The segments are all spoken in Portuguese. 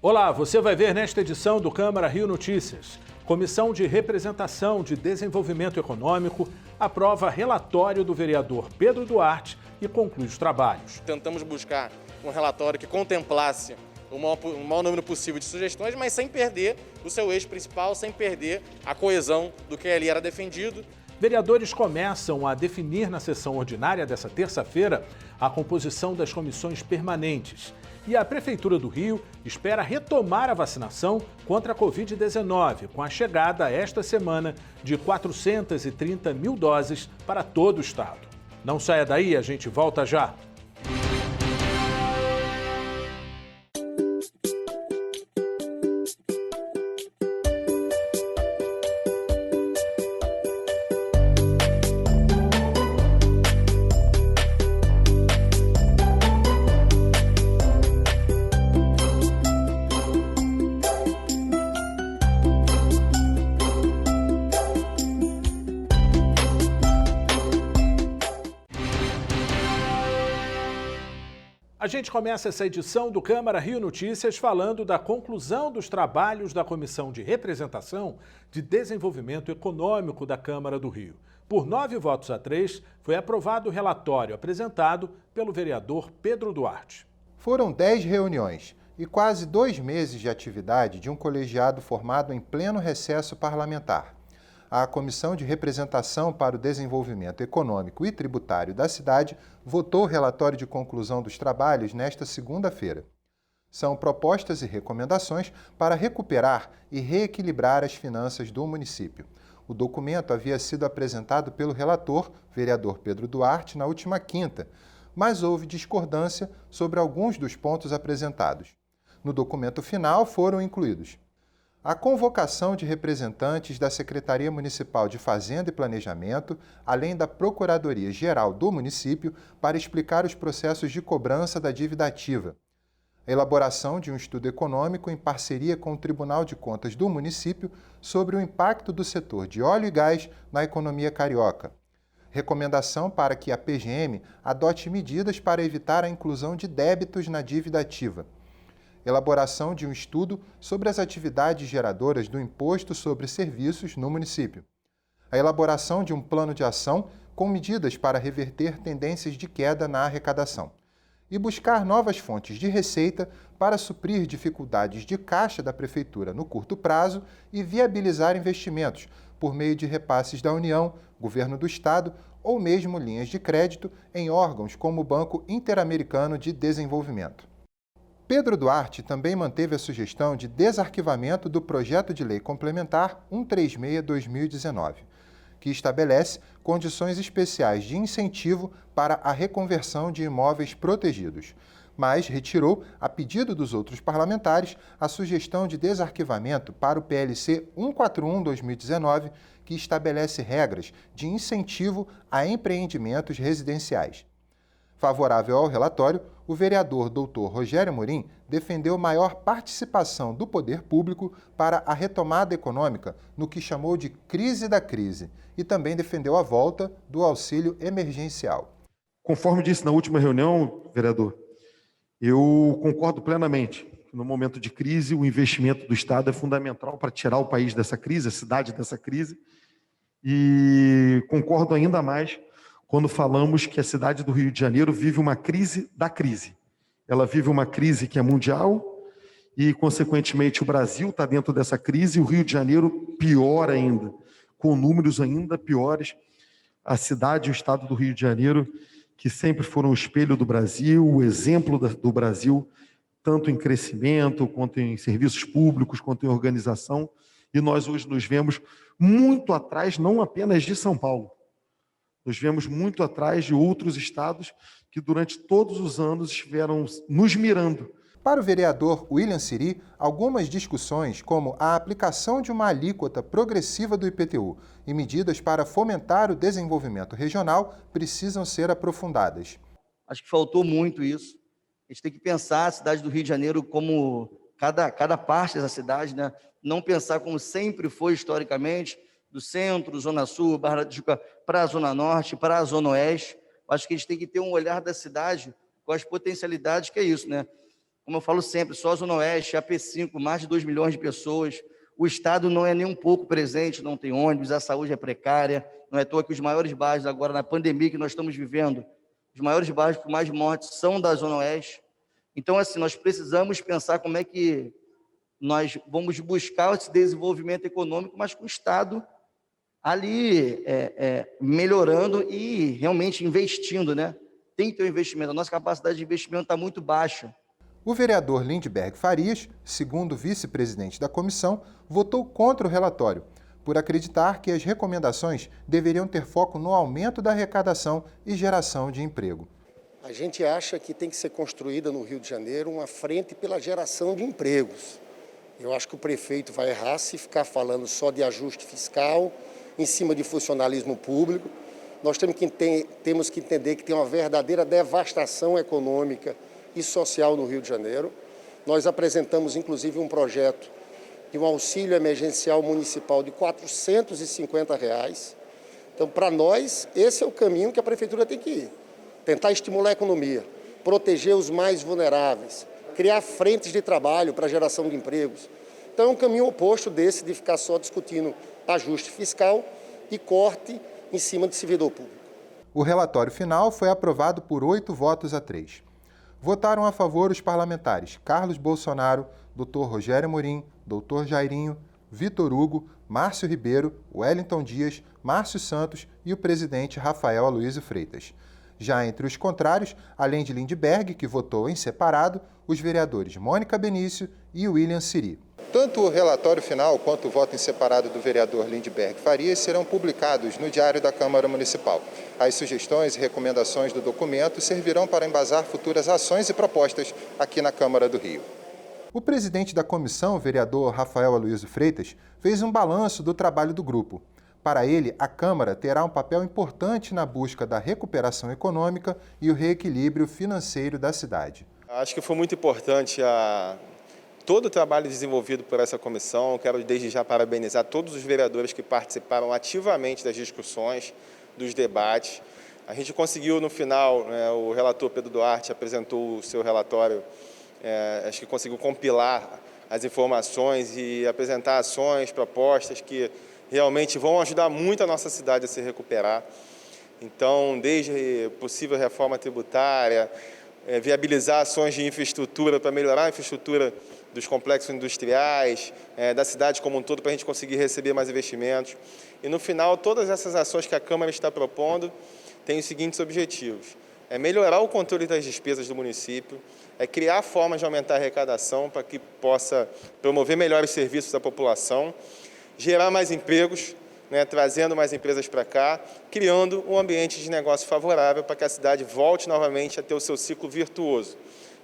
Olá, você vai ver nesta edição do Câmara Rio Notícias. Comissão de Representação de Desenvolvimento Econômico aprova relatório do vereador Pedro Duarte e conclui os trabalhos. Tentamos buscar um relatório que contemplasse o maior número possível de sugestões, mas sem perder o seu eixo principal, sem perder a coesão do que ali era defendido. Vereadores começam a definir na sessão ordinária desta terça-feira a composição das comissões permanentes. E a Prefeitura do Rio espera retomar a vacinação contra a Covid-19, com a chegada esta semana de 430 mil doses para todo o estado. Não saia daí, a gente volta já. A gente começa essa edição do Câmara Rio Notícias falando da conclusão dos trabalhos da Comissão de Representação de Desenvolvimento Econômico da Câmara do Rio. Por 9 votos a 3, foi aprovado o relatório apresentado pelo vereador Pedro Duarte. Foram 10 reuniões e quase 2 meses de atividade de um colegiado formado em pleno recesso parlamentar. A Comissão de Representação para o Desenvolvimento Econômico e Tributário da cidade votou o relatório de conclusão dos trabalhos nesta segunda-feira. São propostas e recomendações para recuperar e reequilibrar as finanças do município. O documento havia sido apresentado pelo relator, vereador Pedro Duarte, na última quinta, mas houve discordância sobre alguns dos pontos apresentados. No documento final foram incluídos a convocação de representantes da Secretaria Municipal de Fazenda e Planejamento, além da Procuradoria-Geral do município, para explicar os processos de cobrança da dívida ativa. A elaboração de um estudo econômico em parceria com o Tribunal de Contas do município sobre o impacto do setor de óleo e gás na economia carioca. Recomendação para que a PGM adote medidas para evitar a inclusão de débitos na dívida ativa. Elaboração de um estudo sobre as atividades geradoras do Imposto sobre Serviços no município. A elaboração de um plano de ação com medidas para reverter tendências de queda na arrecadação. E buscar novas fontes de receita para suprir dificuldades de caixa da Prefeitura no curto prazo e viabilizar investimentos por meio de repasses da União, Governo do Estado ou mesmo linhas de crédito em órgãos como o Banco Interamericano de Desenvolvimento. Pedro Duarte também manteve a sugestão de desarquivamento do projeto de lei complementar 136/2019, que estabelece condições especiais de incentivo para a reconversão de imóveis protegidos, mas retirou, a pedido dos outros parlamentares, a sugestão de desarquivamento para o PLC 141/2019, que estabelece regras de incentivo a empreendimentos residenciais. Favorável ao relatório, o vereador Dr. Rogério Amorim defendeu maior participação do poder público para a retomada econômica no que chamou de crise da crise e também defendeu a volta do auxílio emergencial. Conforme disse na última reunião, vereador, eu concordo plenamente que no momento de crise o investimento do Estado é fundamental para tirar o país dessa crise, a cidade dessa crise, e concordo ainda mais quando falamos que a cidade do Rio de Janeiro vive uma crise da crise. Ela vive uma crise que é mundial e, consequentemente, o Brasil está dentro dessa crise e o Rio de Janeiro pior ainda, com números ainda piores. A cidade e o estado do Rio de Janeiro, que sempre foram o espelho do Brasil, o exemplo do Brasil, tanto em crescimento, quanto em serviços públicos, quanto em organização, e nós hoje nos vemos muito atrás, não apenas de São Paulo, nos vemos muito atrás de outros estados que durante todos os anos estiveram nos mirando. Para o vereador William Siri, algumas discussões, como a aplicação de uma alíquota progressiva do IPTU e medidas para fomentar o desenvolvimento regional, precisam ser aprofundadas. Acho que faltou muito isso. A gente tem que pensar a cidade do Rio de Janeiro como cada parte da cidade, né? Não pensar como sempre foi historicamente, do centro, Zona Sul, Barra da Tijuca, para a Zona Norte, para a Zona Oeste. Acho que a gente tem que ter um olhar da cidade com as potencialidades que é isso, né? Como eu falo sempre, só a Zona Oeste, a P5, mais de 2 milhões de pessoas. O Estado não é nem um pouco presente, não tem ônibus, a saúde é precária. Não é à toa que os maiores bairros agora, na pandemia que nós estamos vivendo, os maiores bairros com mais mortes são da Zona Oeste. Então, assim, nós precisamos pensar como é que nós vamos buscar esse desenvolvimento econômico, mas com o Estado ali melhorando e realmente investindo, né? Tem que ter um investimento. A nossa capacidade de investimento está muito baixa. O vereador Lindbergh Farias, segundo vice-presidente da comissão, votou contra o relatório, por acreditar que as recomendações deveriam ter foco no aumento da arrecadação e geração de emprego. A gente acha que tem que ser construída no Rio de Janeiro uma frente pela geração de empregos. Eu acho que o prefeito vai errar se ficar falando só de ajuste fiscal, em cima de funcionalismo público. Nós temos que entender que tem uma verdadeira devastação econômica e social no Rio de Janeiro. Nós apresentamos, inclusive, um projeto de um auxílio emergencial municipal de R$ 450. Então, para nós, esse é o caminho que a prefeitura tem que ir. Tentar estimular a economia, proteger os mais vulneráveis, criar frentes de trabalho para a geração de empregos. Então, é um caminho oposto desse de ficar só discutindo ajuste fiscal e corte em cima de servidor público. O relatório final foi aprovado por 8-3. Votaram a favor os parlamentares Carlos Bolsonaro, Dr. Rogério Amorim, Dr. Jairinho, Vitor Hugo, Márcio Ribeiro, Wellington Dias, Márcio Santos e o presidente Rafael Aloysio Freitas. Já entre os contrários, além de Lindbergh, que votou em separado, os vereadores Mônica Benício e William Siri. Tanto o relatório final quanto o voto em separado do vereador Lindbergh Farias serão publicados no Diário da Câmara Municipal. As sugestões e recomendações do documento servirão para embasar futuras ações e propostas aqui na Câmara do Rio. O presidente da comissão, o vereador Rafael Aloysio Freitas, fez um balanço do trabalho do grupo. Para ele, a Câmara terá um papel importante na busca da recuperação econômica e o reequilíbrio financeiro da cidade. Acho que foi muito importante todo o trabalho desenvolvido por essa comissão. Quero desde já parabenizar todos os vereadores que participaram ativamente das discussões, dos debates. A gente conseguiu no final, o relator Pedro Duarte apresentou o seu relatório, acho que conseguiu compilar as informações e apresentar ações, propostas que realmente vão ajudar muito a nossa cidade a se recuperar. Então, desde possível reforma tributária, viabilizar ações de infraestrutura para melhorar a infraestrutura dos complexos industriais, da cidade como um todo, para a gente conseguir receber mais investimentos. E, no final, todas essas ações que a Câmara está propondo têm os seguintes objetivos. É melhorar o controle das despesas do município, é criar formas de aumentar a arrecadação para que possa promover melhores serviços à população, gerar mais empregos, trazendo mais empresas para cá, criando um ambiente de negócio favorável para que a cidade volte novamente a ter o seu ciclo virtuoso.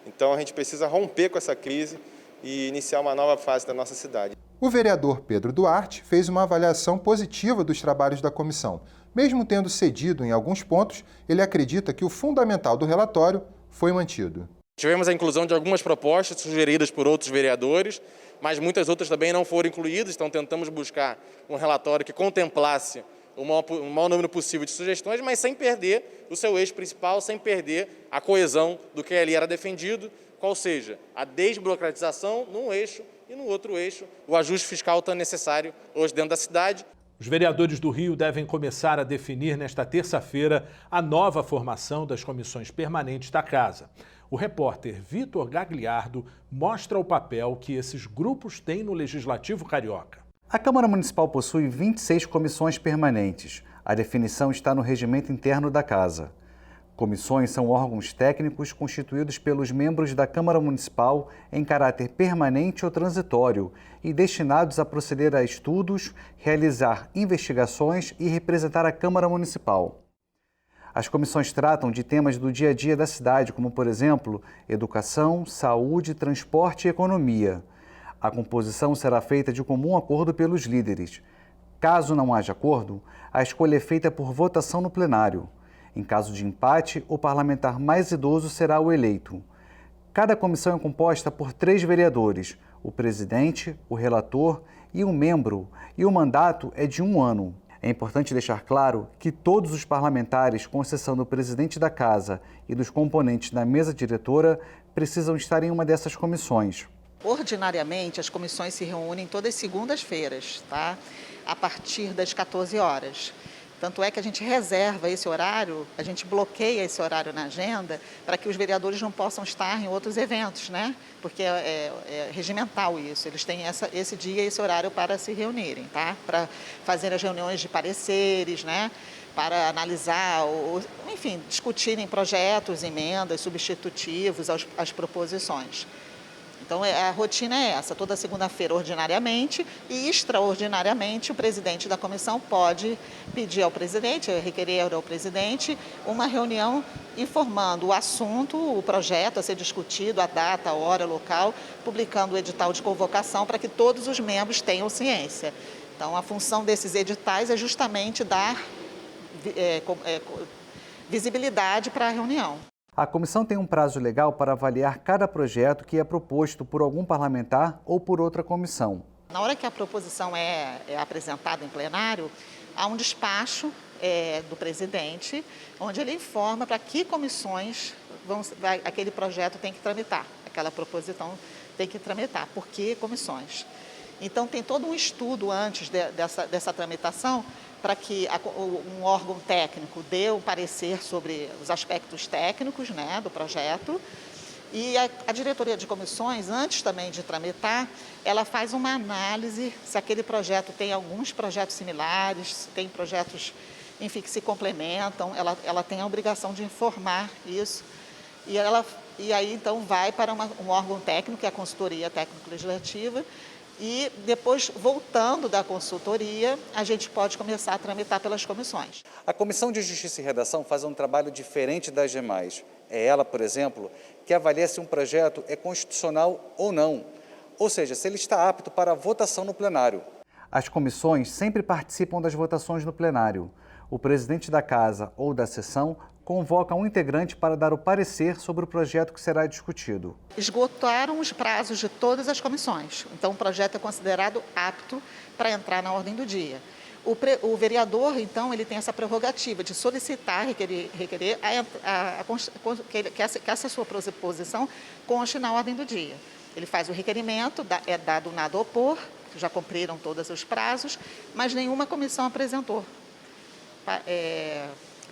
Então, a gente precisa romper com essa crise e iniciar uma nova fase da nossa cidade. O vereador Pedro Duarte fez uma avaliação positiva dos trabalhos da comissão. Mesmo tendo cedido em alguns pontos, ele acredita que o fundamental do relatório foi mantido. Tivemos a inclusão de algumas propostas sugeridas por outros vereadores, mas muitas outras também não foram incluídas, então tentamos buscar um relatório que contemplasse o maior número possível de sugestões, mas sem perder o seu eixo principal, sem perder a coesão do que ali era defendido, qual seja, a desburocratização num eixo e no outro eixo, o ajuste fiscal tão necessário hoje dentro da cidade. Os vereadores do Rio devem começar a definir nesta terça-feira a nova formação das comissões permanentes da Casa. O repórter Vitor Gagliardo mostra o papel que esses grupos têm no Legislativo Carioca. A Câmara Municipal possui 26 comissões permanentes. A definição está no regimento interno da Casa. Comissões são órgãos técnicos constituídos pelos membros da Câmara Municipal em caráter permanente ou transitório e destinados a proceder a estudos, realizar investigações e representar a Câmara Municipal. As comissões tratam de temas do dia a dia da cidade, como, por exemplo, educação, saúde, transporte e economia. A composição será feita de comum acordo pelos líderes. Caso não haja acordo, a escolha é feita por votação no plenário. Em caso de empate, o parlamentar mais idoso será o eleito. Cada comissão é composta por 3 vereadores, o presidente, o relator e um membro, e o mandato é de 1 ano. É importante deixar claro que todos os parlamentares, com exceção do presidente da Casa e dos componentes da mesa diretora, precisam estar em uma dessas comissões. Ordinariamente, as comissões se reúnem todas as segundas-feiras, tá? A partir das 14 horas. Tanto é que a gente reserva esse horário, a gente bloqueia esse horário na agenda para que os vereadores não possam estar em outros eventos, né? Porque é regimental isso, eles têm esse dia e esse horário para se reunirem, tá? Para fazer as reuniões de pareceres, né? Para analisar, enfim, discutirem projetos, emendas, substitutivos às proposições. Então, a rotina é essa, toda segunda-feira ordinariamente e extraordinariamente o presidente da comissão pode pedir ao presidente, requerer ao presidente uma reunião informando o assunto, o projeto a ser discutido, a data, a hora, o local, publicando o edital de convocação para que todos os membros tenham ciência. Então, a função desses editais é justamente dar visibilidade para a reunião. A comissão tem um prazo legal para avaliar cada projeto que é proposto por algum parlamentar ou por outra comissão. Na hora que a proposição é apresentada em plenário, há um despacho do presidente, onde ele informa para que comissões aquele projeto tem que tramitar, aquela proposição tem que tramitar, por que comissões. Então, tem todo um estudo antes dessa tramitação para que um órgão técnico dê o parecer sobre os aspectos técnicos, né, do projeto. E a diretoria de comissões, antes também de tramitar, ela faz uma análise se aquele projeto tem alguns projetos similares, se tem projetos, enfim, que se complementam. Ela tem a obrigação de informar isso. E aí, então, vai para um órgão técnico, que é a consultoria técnico-legislativa, e depois, voltando da consultoria, a gente pode começar a tramitar pelas comissões. A Comissão de Justiça e Redação faz um trabalho diferente das demais. É ela, por exemplo, que avalia se um projeto é constitucional ou não, ou seja, se ele está apto para votação no plenário. As comissões sempre participam das votações no plenário. O presidente da Casa ou da sessão convoca um integrante para dar o parecer sobre o projeto que será discutido. Esgotaram os prazos de todas as comissões, então o projeto é considerado apto para entrar na ordem do dia. O vereador, então, ele tem essa prerrogativa de solicitar, requerer que essa sua proposição conste na ordem do dia. Ele faz o requerimento, é dado nada a opor, já cumpriram todos os prazos, mas nenhuma comissão apresentou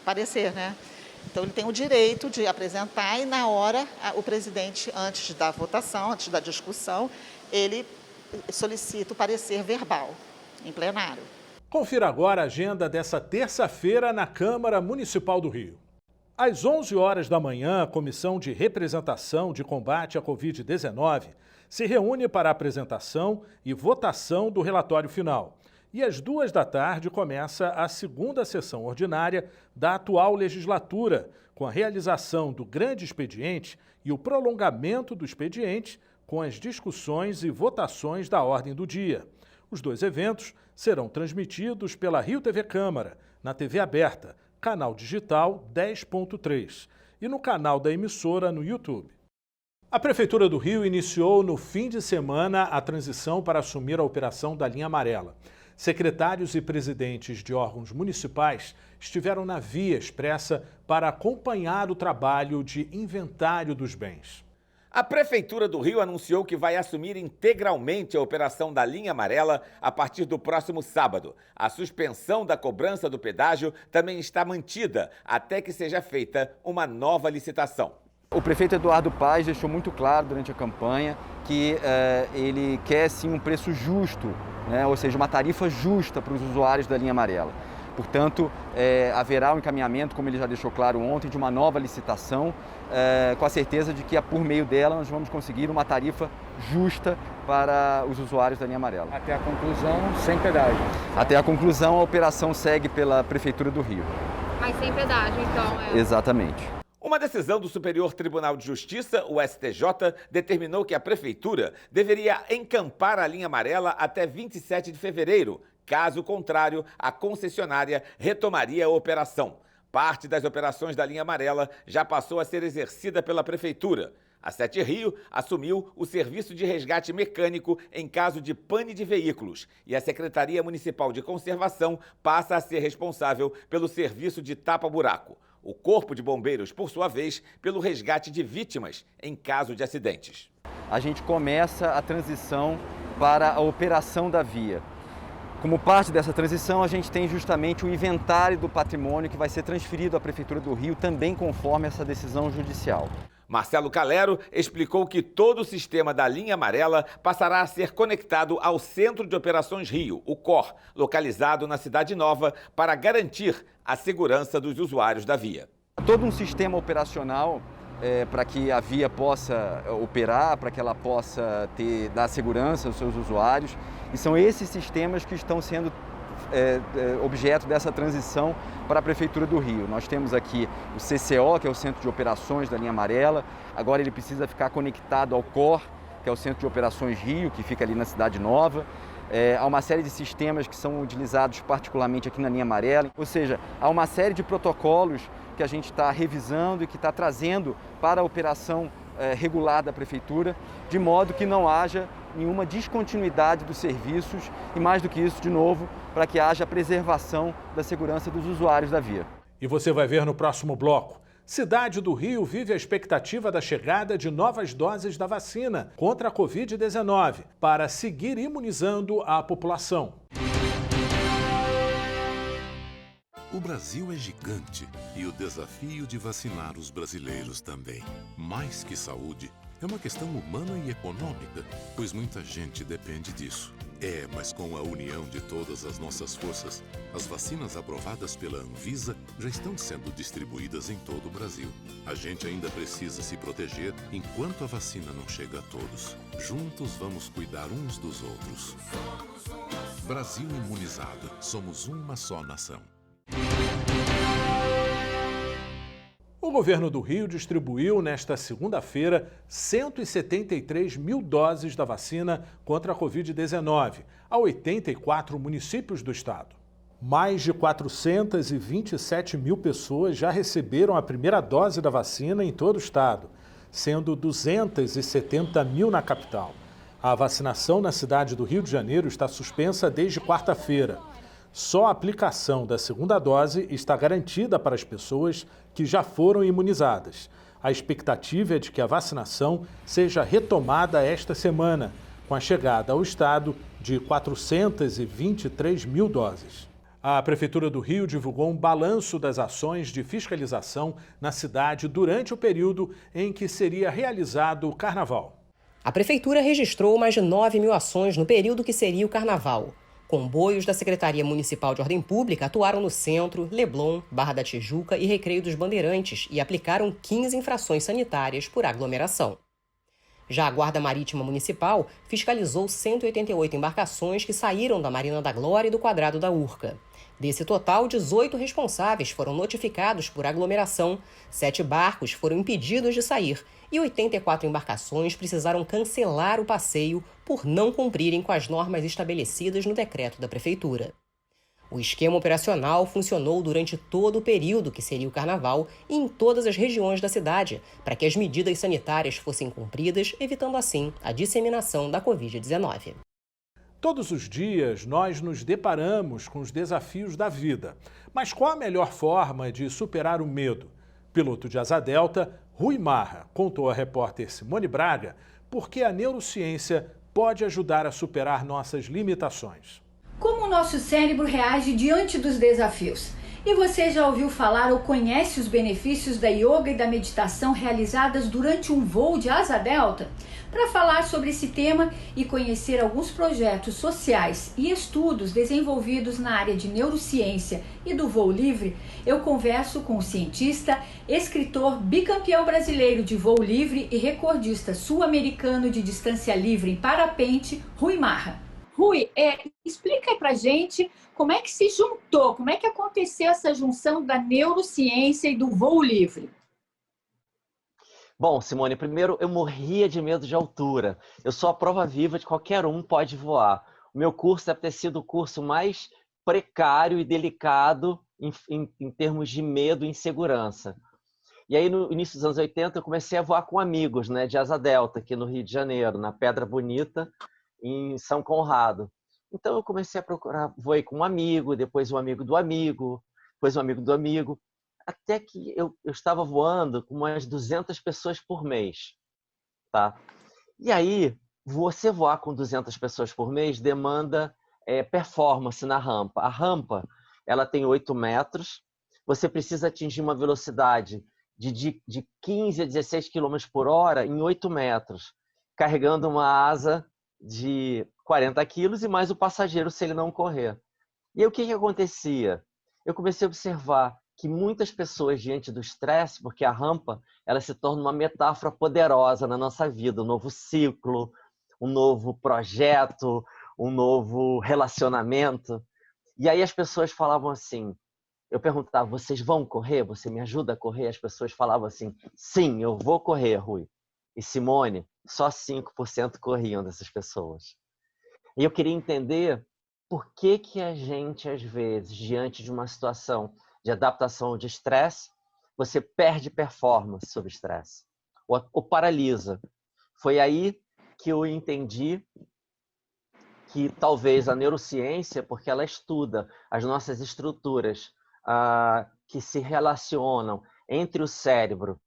parecer, né? Então, ele tem o direito de apresentar e, na hora, o presidente, antes da votação, antes da discussão, ele solicita o parecer verbal, em plenário. Confira agora a agenda dessa terça-feira na Câmara Municipal do Rio. Às 11 horas da manhã, a Comissão de Representação de Combate à Covid-19 se reúne para a apresentação e votação do relatório final. E às 2 da tarde começa a segunda sessão ordinária da atual legislatura, com a realização do grande expediente e o prolongamento do expediente, com as discussões e votações da ordem do dia. Os dois eventos serão transmitidos pela Rio TV Câmara, na TV aberta, canal digital 10.3, e no canal da emissora no YouTube. A Prefeitura do Rio iniciou no fim de semana a transição para assumir a operação da linha amarela. Secretários e presidentes de órgãos municipais estiveram na via expressa para acompanhar o trabalho de inventário dos bens. A Prefeitura do Rio anunciou que vai assumir integralmente a operação da linha amarela a partir do próximo sábado. A suspensão da cobrança do pedágio também está mantida até que seja feita uma nova licitação. O prefeito Eduardo Paes deixou muito claro durante a campanha que ele quer sim um preço justo, né? Ou seja, uma tarifa justa para os usuários da linha amarela. Portanto, haverá um encaminhamento, como ele já deixou claro ontem, de uma nova licitação, com a certeza de que por meio dela nós vamos conseguir uma tarifa justa para os usuários da linha amarela. Até a conclusão, sem pedágio. Até a conclusão, a operação segue pela Prefeitura do Rio. Mas sem pedágio, então. Exatamente. Uma decisão do Superior Tribunal de Justiça, o STJ, determinou que a Prefeitura deveria encampar a linha amarela até 27 de fevereiro. Caso contrário, a concessionária retomaria a operação. Parte das operações da linha amarela já passou a ser exercida pela Prefeitura. A Sete Rio assumiu o serviço de resgate mecânico em caso de pane de veículos e a Secretaria Municipal de Conservação passa a ser responsável pelo serviço de tapa-buraco. O Corpo de Bombeiros, por sua vez, pelo resgate de vítimas em caso de acidentes. A gente começa a transição para a operação da via. Como parte dessa transição, a gente tem justamente o inventário do patrimônio que vai ser transferido à Prefeitura do Rio, também conforme essa decisão judicial. Marcelo Calero explicou que todo o sistema da linha amarela passará a ser conectado ao Centro de Operações Rio, o COR, localizado na Cidade Nova, para garantir a segurança dos usuários da via. Todo um sistema operacional para que a via possa operar, para que ela possa dar segurança aos seus usuários. E são esses sistemas que estão sendo objeto dessa transição para a Prefeitura do Rio. Nós temos aqui o CCO, que é o Centro de Operações da linha amarela. Agora ele precisa ficar conectado ao COR, que é o Centro de Operações Rio, que fica ali na Cidade Nova. Há uma série de sistemas que são utilizados particularmente aqui na linha amarela. Ou seja, há uma série de protocolos que a gente está revisando e que está trazendo para a operação regular da Prefeitura, de modo que não haja nenhuma descontinuidade dos serviços e, mais do que isso, de novo, para que haja preservação da segurança dos usuários da via. E você vai ver no próximo bloco. Cidade do Rio vive a expectativa da chegada de novas doses da vacina contra a Covid-19 para seguir imunizando a população. O Brasil é gigante e o desafio de vacinar os brasileiros também. Mais que saúde, é uma questão humana e econômica, pois muita gente depende disso. Mas com a união de todas as nossas forças, as vacinas aprovadas pela Anvisa já estão sendo distribuídas em todo o Brasil. A gente ainda precisa se proteger enquanto a vacina não chega a todos. Juntos vamos cuidar uns dos outros. Brasil imunizado. Somos uma só nação. O governo do Rio distribuiu nesta segunda-feira 173 mil doses da vacina contra a Covid-19 a 84 municípios do estado. Mais de 427 mil pessoas já receberam a primeira dose da vacina em todo o estado, sendo 270 mil na capital. A vacinação na cidade do Rio de Janeiro está suspensa desde quarta-feira. Só a aplicação da segunda dose está garantida para as pessoas que já foram imunizadas. A expectativa é de que a vacinação seja retomada esta semana, com a chegada ao estado de 423 mil doses. A Prefeitura do Rio divulgou um balanço das ações de fiscalização na cidade durante o período em que seria realizado o Carnaval. A Prefeitura registrou mais de 9 mil ações no período que seria o Carnaval. Comboios da Secretaria Municipal de Ordem Pública atuaram no Centro, Leblon, Barra da Tijuca e Recreio dos Bandeirantes e aplicaram 15 infrações sanitárias por aglomeração. Já a Guarda Marítima Municipal fiscalizou 188 embarcações que saíram da Marina da Glória e do Quadrado da Urca. Desse total, 18 responsáveis foram notificados por aglomeração, 7 barcos foram impedidos de sair e 84 embarcações precisaram cancelar o passeio por não cumprirem com as normas estabelecidas no decreto da Prefeitura. O esquema operacional funcionou durante todo o período que seria o Carnaval e em todas as regiões da cidade, para que as medidas sanitárias fossem cumpridas, evitando assim a disseminação da Covid-19. Todos os dias nós nos deparamos com os desafios da vida. Mas qual a melhor forma de superar o medo? Piloto de asa delta, Rui Marra, contou à repórter Simone Braga por que a neurociência pode ajudar a superar nossas limitações. Como o nosso cérebro reage diante dos desafios? E você já ouviu falar ou conhece os benefícios da yoga e da meditação realizadas durante um voo de asa delta? Para falar sobre esse tema e conhecer alguns projetos sociais e estudos desenvolvidos na área de neurociência e do voo livre, eu converso com o cientista, escritor, bicampeão brasileiro de voo livre e recordista sul-americano de distância livre em parapente, Rui Marra. Rui, explica aí pra gente como é que se juntou, como é que aconteceu essa junção da neurociência e do voo livre? Bom, Simone, primeiro eu morria de medo de altura. Eu sou a prova viva de qualquer um pode voar. O meu curso deve ter sido o curso mais precário e delicado em termos de medo e insegurança. E aí, no início dos anos 80, eu comecei a voar com amigos, né, de asa delta, aqui no Rio de Janeiro, na Pedra Bonita, em São Conrado. Então, eu comecei a procurar, voei com um amigo, depois um amigo do amigo, depois um amigo do amigo, até que eu estava voando com umas 200 pessoas por mês, tá? E aí, você voar com 200 pessoas por mês demanda performance na rampa. A rampa, ela tem 8 metros, você precisa atingir uma velocidade de 15 a 16 km por hora em 8 metros, carregando uma asa de 40 quilos e mais o passageiro se ele não correr. E aí, o que acontecia? Eu comecei a observar que muitas pessoas, diante do estresse, porque a rampa ela se torna uma metáfora poderosa na nossa vida, um novo ciclo, um novo projeto, um novo relacionamento. E aí as pessoas falavam assim, eu perguntava, vocês vão correr? Você me ajuda a correr? As pessoas falavam assim, sim, eu vou correr, Rui. E Simone, só 5% corriam dessas pessoas. E eu queria entender por que a gente, às vezes, diante de uma situação de adaptação de estresse, você perde performance sob estresse, ou paralisa. Foi aí que eu entendi que talvez a neurociência, porque ela estuda as nossas estruturas que se relacionam entre o cérebro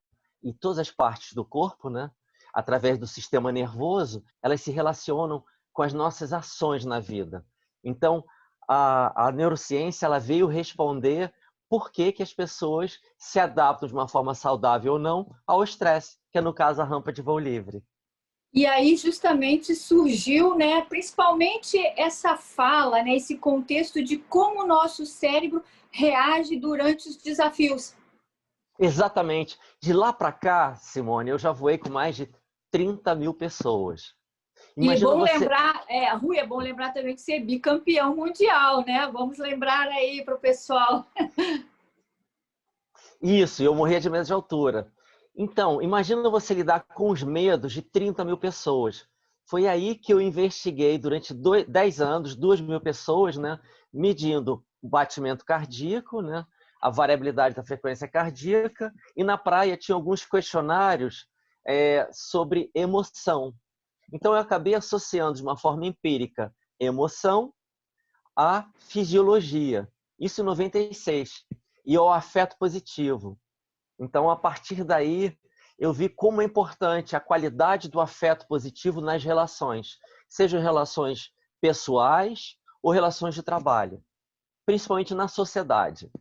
e todas as partes do corpo, né? Através do sistema nervoso, elas se relacionam com as nossas ações na vida. Então, a neurociência ela veio responder por que as pessoas se adaptam de uma forma saudável ou não ao estresse, que é, no caso, a rampa de voo livre. E aí, justamente, surgiu, né, principalmente essa fala, né, esse contexto de como o nosso cérebro reage durante os desafios. Exatamente. De lá para cá, Simone, eu já voei com mais de 30 mil pessoas. Imagina lembrar, Rui, é bom lembrar também que você é bicampeão mundial, né? Vamos lembrar aí para o pessoal. Isso, eu morria de medo de altura. Então, imagina você lidar com os medos de 30 mil pessoas. Foi aí que eu investiguei durante 10 anos, 2.000 pessoas, né? Medindo o batimento cardíaco, né? A variabilidade da frequência cardíaca, e na praia tinha alguns questionários sobre emoção. Então, eu acabei associando de uma forma empírica emoção à fisiologia. Isso em 96. E ao afeto positivo. Então, a partir daí, eu vi como é importante a qualidade do afeto positivo nas relações. Sejam relações pessoais ou relações de trabalho. Principalmente na sociedade.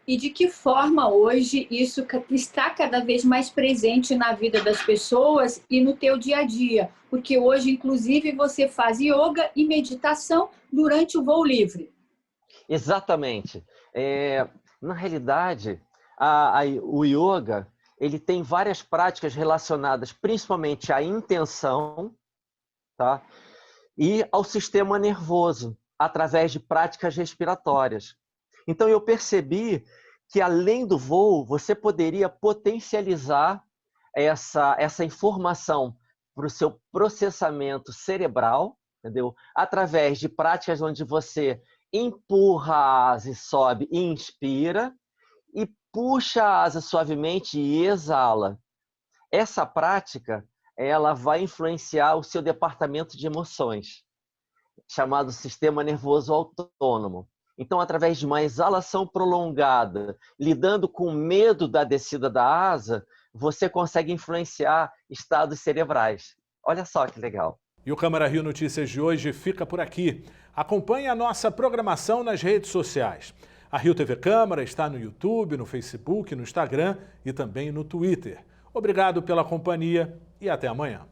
E de que forma hoje isso está cada vez mais presente na vida das pessoas e no teu dia a dia? Porque hoje, inclusive, você faz yoga e meditação durante o voo livre. Exatamente. Na realidade, o yoga ele tem várias práticas relacionadas principalmente à intenção, tá? E ao sistema nervoso, através de práticas respiratórias. Então, eu percebi que, além do voo, você poderia potencializar essa informação para o seu processamento cerebral, entendeu? Através de práticas onde você empurra a asa e sobe e inspira, e puxa a asa suavemente e exala. Essa prática ela vai influenciar o seu departamento de emoções, chamado sistema nervoso autônomo. Então, através de uma exalação prolongada, lidando com o medo da descida da asa, você consegue influenciar estados cerebrais. Olha só que legal. E o Câmara Rio Notícias de hoje fica por aqui. Acompanhe a nossa programação nas redes sociais. A Rio TV Câmara está no YouTube, no Facebook, no Instagram e também no Twitter. Obrigado pela companhia e até amanhã.